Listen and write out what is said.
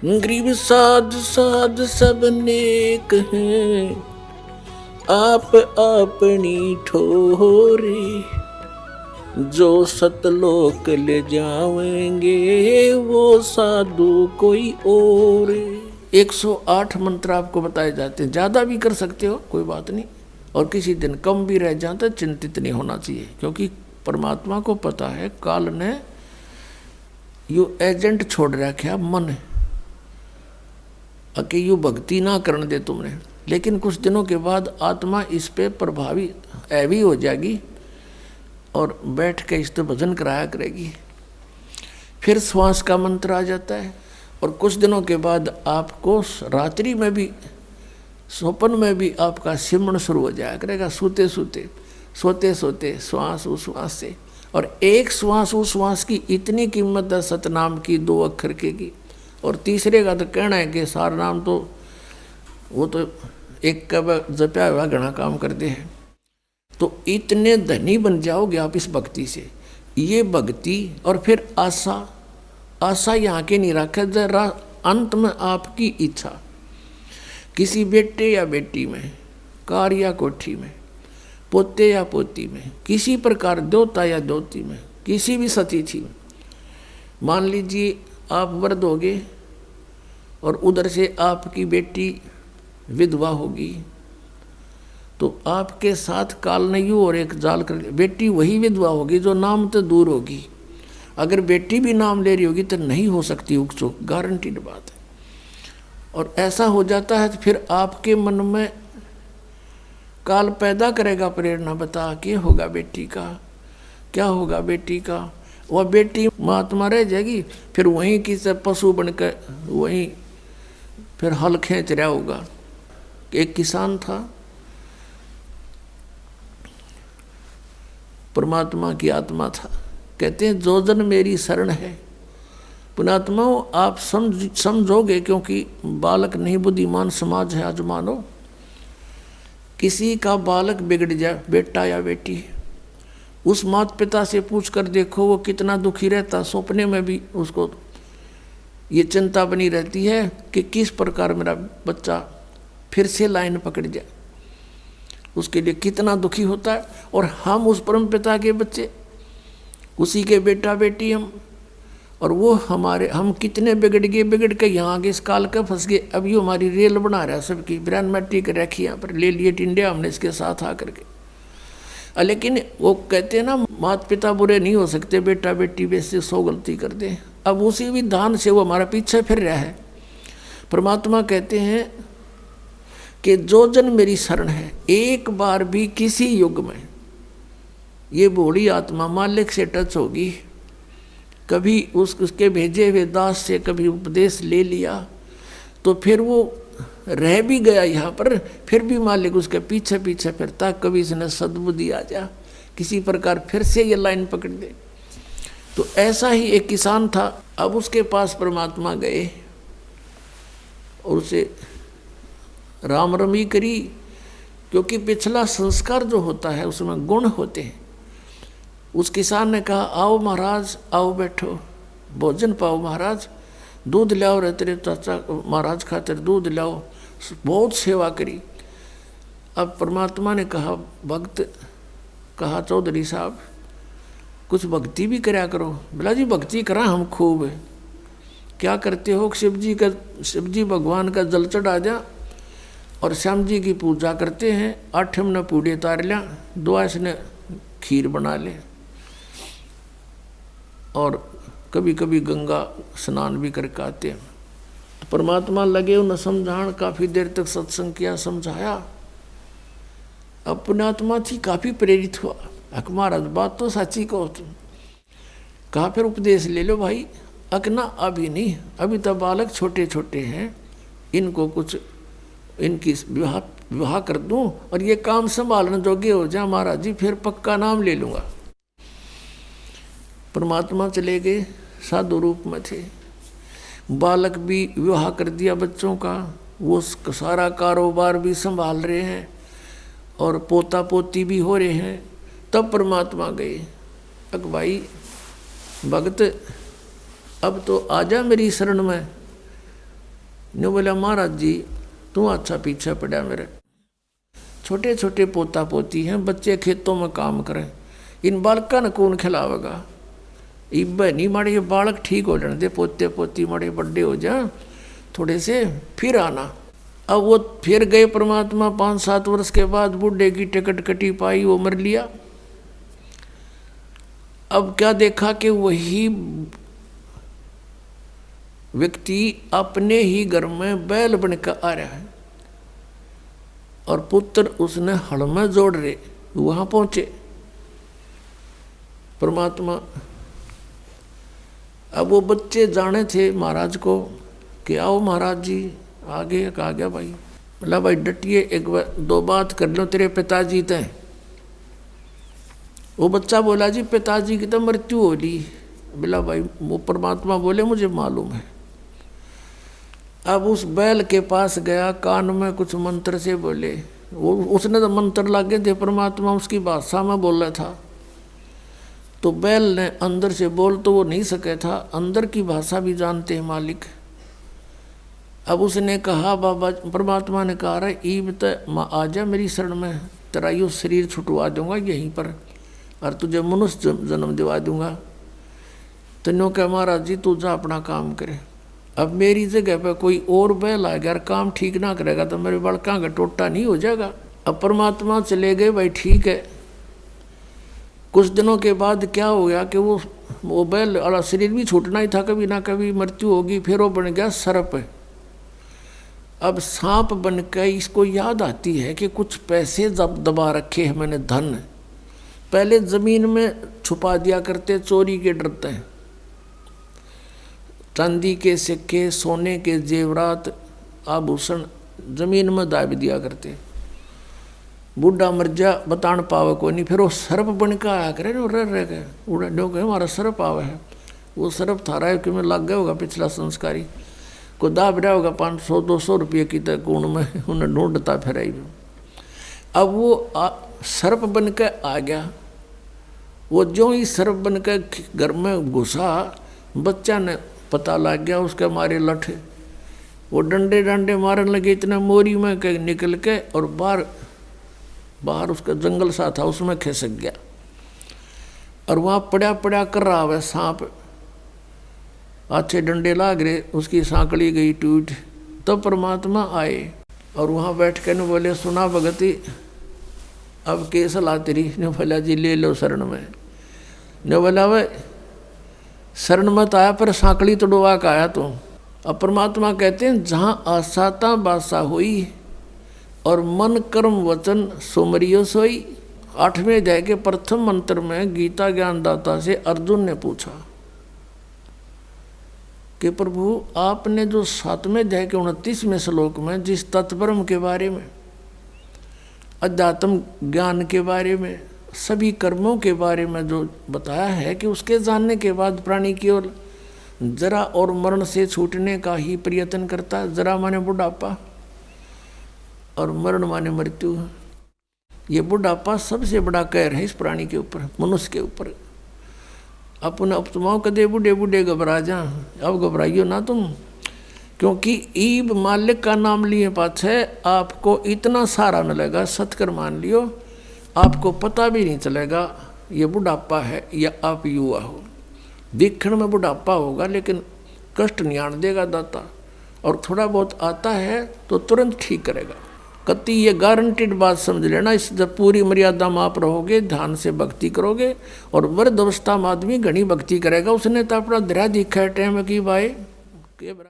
गरीब साध साध सब नेक हैं, आप अपनी ठोरे, जो सतलोक ले जावेंगे वो साधु कोई और। 108 मंत्र आपको बताए जाते हैं, ज़्यादा भी कर सकते हो कोई बात नहीं, और किसी दिन कम भी रह जाता चिंतित नहीं होना चाहिए, क्योंकि परमात्मा को पता है काल ने यू एजेंट छोड़ रखा मन कि यू भक्ति ना करने दे तुमने, लेकिन कुछ दिनों के बाद आत्मा इस पे प्रभावी ऐवी हो जाएगी और बैठ के इस तो भजन कराया करेगी। फिर श्वास का मंत्र आ जाता है, और कुछ दिनों के बाद आपको रात्रि में भी स्वप्न में भी आपका सिमरण शुरू हो जाया करेगा, सोते सोते श्वास उश्वास से। और एक श्वास उश्वास की इतनी कीमत है सतनाम की, 2 अक्षर की, और तीसरे का तो कहना है कि सार नाम तो वो तो एक का जपया हुआ घना काम करते हैं। तो इतने धनी बन जाओगे आप इस भक्ति से। ये भक्ति और फिर आशा यहाँ के नहीं रखे, जरा अंत में आपकी इच्छा किसी बेटे या बेटी में, कार या कोठी में, पोते या पोती में, किसी प्रकार देवता या देवती में, किसी भी सतिथि में। मान लीजिए आप वृद्ध होगे और उधर से आपकी बेटी विधवा होगी, तो आपके साथ काल ने यूँ और एक जाल कर, बेटी वही विधवा होगी जो नाम तो दूर होगी। अगर बेटी भी नाम ले रही होगी तो नहीं हो सकती उकचुक, गारंटीड बात है। और ऐसा हो जाता है तो फिर आपके मन में काल पैदा करेगा प्रेरणा, बता क्या होगा बेटी का, क्या होगा बेटी का। वह बेटी महात्मा रह जाएगी, फिर वहीं की से पशु बनकर वहीं फिर हल खींच रहा होगा। एक किसान था, परमात्मा की आत्मा था, कहते हैं जो जन मेरी शरण है। पुणात्मा आप समझोगे, क्योंकि बालक नहीं बुद्धिमान समाज है आज मानो। किसी का बालक बिगड़ जाए, बेटा या बेटी, उस माता पिता से पूछ कर देखो वो कितना दुखी रहता। सपने में भी उसको ये चिंता बनी रहती है कि किस प्रकार मेरा बच्चा फिर से लाइन पकड़ जाए, उसके लिए कितना दुखी होता है। और हम उस परम पिता के बच्चे, उसी के बेटा बेटी हम, और वो हम कितने बिगड़ के यहाँ आगे इस काल का फंस गए। अब ये हमारी रेल बना रहा है सबकी, ब्रांड मैट्री के रखी यहाँ पर, ले लिए इंडिया हमने इसके साथ आकर के। लेकिन वो कहते हैं ना माता पिता बुरे नहीं हो सकते, बेटा बेटी वैसे 100 गलती कर दे। अब उसी विधान से वो हमारा पीछे फिर रहा है। परमात्मा कहते हैं कि जो जन मेरी शरण है, एक बार भी किसी युग में ये भोली आत्मा मालिक से टच होगी, कभी उसके भेजे हुए दास से कभी उपदेश ले लिया, तो फिर वो रह भी गया यहाँ पर, फिर भी मालिक उसके पीछे पीछे फिरता, कभी इसने सद्बुद्धि आ जा, किसी प्रकार फिर से ये लाइन पकड़ दे। तो ऐसा ही एक किसान था। अब उसके पास परमात्मा गए और उसे राम रमी करी, क्योंकि पिछला संस्कार जो होता है उसमें गुण होते हैं। उस किसान ने कहा आओ महाराज, आओ बैठो, भोजन पाओ महाराज, दूध लाओ रे तेरे चाचा महाराज खातिर दूध लाओ। बहुत सेवा करी। अब परमात्मा ने कहा भक्त, कहा चौधरी साहब कुछ भक्ति भी कराया करो। बोला जी भक्ति करा हम खूब। क्या करते हो? शिव जी भगवान का जल चढ़ा दिया और श्याम जी की पूजा करते हैं। 8 ने पूड़े तार लिया, 2 ने खीर बना ले, और कभी कभी गंगा स्नान भी करके आते हैं। तो परमात्मा लगे उन्हें समझान, काफ़ी देर तक सत्संग किया, समझाया। अब पुण्यात्मा थी काफ़ी प्रेरित हुआ, अक महाराज बात तो सच्ची कहो तुम। कहा फिर उपदेश ले लो भाई। अकना अभी नहीं, अभी तो बालक छोटे छोटे हैं, इनको कुछ इनकी विवाह कर दूं और ये काम संभालने जोगे हो जाए महाराज जी, फिर पक्का नाम ले लूँगा। परमात्मा चले गए, साधु रूप में थे। बालक भी विवाह कर दिया बच्चों का, वो सारा कारोबार भी संभाल रहे हैं और पोता पोती भी हो रहे हैं। तब परमात्मा गए, अक भाई भगत अब तो आजा मेरी शरण में, न्यू बोला महाराज जी तू अच्छा पीछे पड़ा मेरे, छोटे छोटे पोता पोती हैं, बच्चे खेतों में काम करें, इन बालका ने कौन खिलावेगा। इब नहीं माड़े ये बालक ठीक हो जाने दे, पोते पोती माड़े बड़े हो जा थोड़े से, फिर आना। अब वो फिर गए परमात्मा, 5-7 वर्ष के बाद बूढ़े की टिकट कटी पाई, वो मर लिया। अब क्या देखा कि वही व्यक्ति अपने ही घर में बैल बनकर आ रहा है और पुत्र उसने हल में जोड़ रहे। वहां पहुंचे परमात्मा। अब वो बच्चे जाने थे महाराज को कि आओ महाराज जी, आगे कहा गया भाई, बोला भाई डटिए, एक दो बात कर लो तेरे पिताजी तय। वो बच्चा बोला जी पिताजी की तो मृत्यु हो ली। बोला भाई वो परमात्मा बोले मुझे मालूम है। अब उस बैल के पास गया, कान में कुछ मंत्र से बोले, वो उसने तो मंत्र लागे थे, परमात्मा उसकी भाषा में बोल रहा था। तो बैल ने अंदर से बोल तो वो नहीं सके था, अंदर की भाषा भी जानते हैं मालिक। अब उसने कहा बाबा, परमात्मा ने कहा रहा ईब तो आ जा मेरी शरण में, तेरा यो शरीर छुटवा दूंगा यहीं पर और तुझे मनुष्य जन्म दिवा दूंगा। तो नो कह महाराज जी तू जा अपना काम करे। अब मेरी जगह पर कोई और बैल आ गया, काम ठीक ना करेगा तो मेरे बड़का का टोटा नहीं हो जाएगा। अब परमात्मा चले गए, भाई ठीक है। कुछ दिनों के बाद क्या हो गया कि वो बैल वाला शरीर भी छूटना ही था, कभी ना कभी मृत्यु होगी। फिर वो बन गया सर्प। अब सांप बनकर इसको याद आती है कि कुछ पैसे जब दबा रखे हैं मैंने, धन पहले जमीन में छुपा दिया करते, चोरी के डरते हैं। चांदी के सिक्के, सोने के जेवरात, आभूषण जमीन में दाब दिया करते। बूढ़ा मर जा बतान पावे को नहीं, फिर वो सर्प बन के आया करे ना, रह गए उड़ा डो गए हमारा सर्प आवे है। वो सर्प थारा है कि में लग गया होगा पिछला संस्कारी को, दाब रहा होगा 500-200 रुपये की तक गुण में उन्हें ढूंढता फिर। अब वो सर्प बन के आ गया। वो जो ही सर्प बन के घर में घुसा, बच्चा ने पता लग गया, उसके मारे लठ वो डंडे डंडे मारने लगे, इतना मोरी में के निकल के और बाहर उसका जंगल सा था उसमें खिसक गया और वहाँ पड़ा पड़ा कर रहा है सांप। अच्छे डंडे लाग रहे, उसकी सांकड़ी गई टूट। तो परमात्मा आए और वहाँ बैठ के न बोले सुना भगती अब के सलाह तेरी। ने बोला जी ले लो शरण में। ने बोला भाई शरण मत आया पर सांकड़ी तो डुबा के आया तो। अब परमात्मा कहते हैं जहाँ आसाता बासा हुई और मन कर्म वचन सुमरियो सोई। 8वें अध्याय के प्रथम मंत्र में गीता ज्ञानदाता से अर्जुन ने पूछा कि प्रभु आपने जो 7वें अध्याय के 29वें श्लोक में जिस तत्परम के बारे में, अध्यात्म ज्ञान के बारे में, सभी कर्मों के बारे में जो बताया है कि उसके जानने के बाद प्राणी केवल जरा और मरण से छूटने का ही प्रयत्न करता है। जरा माने बुढ़ापा और मरण माने मृत्यु। ये बुढ़ापा सबसे बड़ा कहर है इस प्राणी के ऊपर, मनुष्य के ऊपर। अपन अपतमाओं कदे बूढ़े बूढ़े घबरा जा, अब घबराइयो ना तुम, क्योंकि ईब मालिक का नाम लिए पाछे आपको इतना सारा मिलेगा, सत्कर मान लियो, आपको पता भी नहीं चलेगा ये बुढ़ापा है या आप युवा हो। दिखण में बुढ़ापा होगा लेकिन कष्ट नहीं आने देगा दाता, और थोड़ा बहुत आता है तो तुरंत ठीक करेगा। कति ये गारंटीड बात समझ लेना। इस जब पूरी मर्यादा में आप रहोगे, ध्यान से भक्ति करोगे, और वृद्ध अवस्था में आदमी घनी भक्ति करेगा, उसने तो अपना धैर्य दिखा है टाइम की भाई।